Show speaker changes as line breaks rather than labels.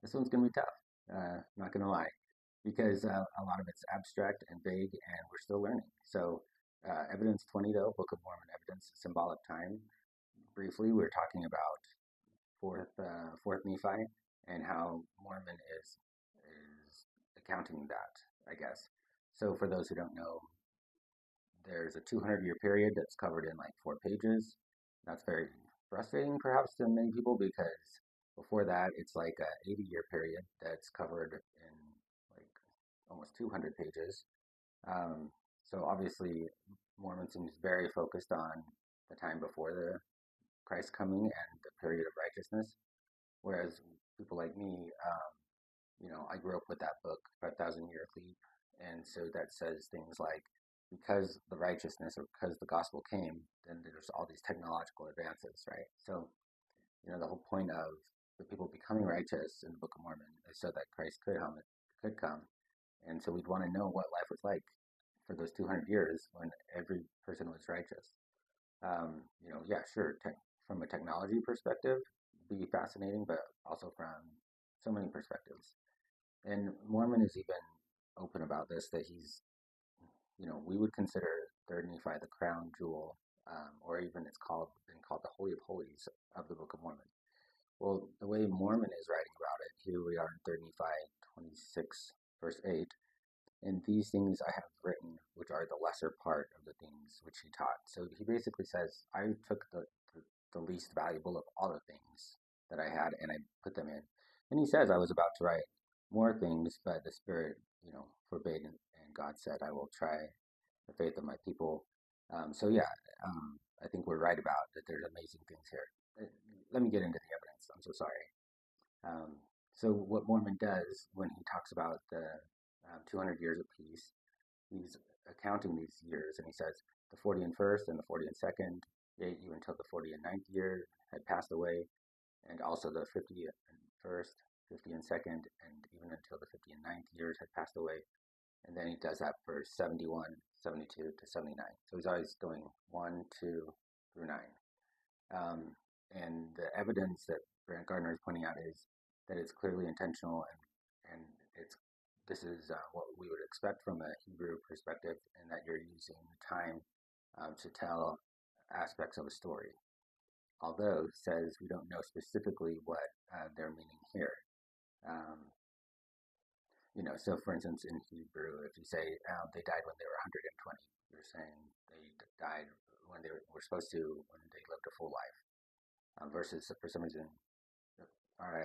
This one's going to be tough, not going to lie, because a lot of it's abstract and vague, and we're still learning. So, Evidence 20, though, Book of Mormon Evidence, Symbolic Time. Briefly, we're talking about fourth Nephi and how Mormon is accounting that, I guess. So, for those who don't know, there's a 200-year period that's covered in like 4 pages. That's very frustrating, perhaps, to many people because before that, it's like a 80-year period that's covered in like almost 200 pages. Um, so obviously, Mormon seems very focused on the time before the Christ coming and the period of righteousness, whereas people like me, I grew up with that book, 5,000 Year Leap, and so that says things like, because the righteousness or because the gospel came, then there's all these technological advances, right? So, the whole point of the people becoming righteous in the Book of Mormon is so that Christ could come. And so we'd want to know what life was like for those 200 years when every person was righteous. Yeah, sure, from a technology perspective, be fascinating, but also from so many perspectives. And Mormon is even open about this that we would consider Third Nephi the crown jewel, or even it's been called the Holy of Holies of the Book of Mormon. Well, the way Mormon is writing about it, here we are in Third Nephi 26, verse 8, and these things I have written, which are the lesser part of the things which he taught. So he basically says, I took the least valuable of all the things that I had and I put them in. And he says, I was about to write more things, but the Spirit, forbade, and God said, I will try the faith of my people. So yeah, I think we're right about that. There's amazing things here. Let me get into the evidence. I'm so sorry. So what Mormon does when he talks about the 200 years of peace, he's accounting these years, and he says the 40 and first and the 40 and second, yea, even until the 40 and ninth year had passed away, and also the 50 and first, 50 and second, and even until the 50 and ninth years had passed away. And then he does that for 71, 72 to 79. So he's always going 1, 2 through 9. And the evidence that Brant Gardner is pointing out is that it's clearly intentional, and this is what we would expect from a Hebrew perspective, and that you're using time to tell aspects of a story. Although it says we don't know specifically what they're meaning here. Um, so for instance, in Hebrew, if you say they died when they were 120, you're saying they died when they were supposed to, when they lived a full life, versus for some reason, all right.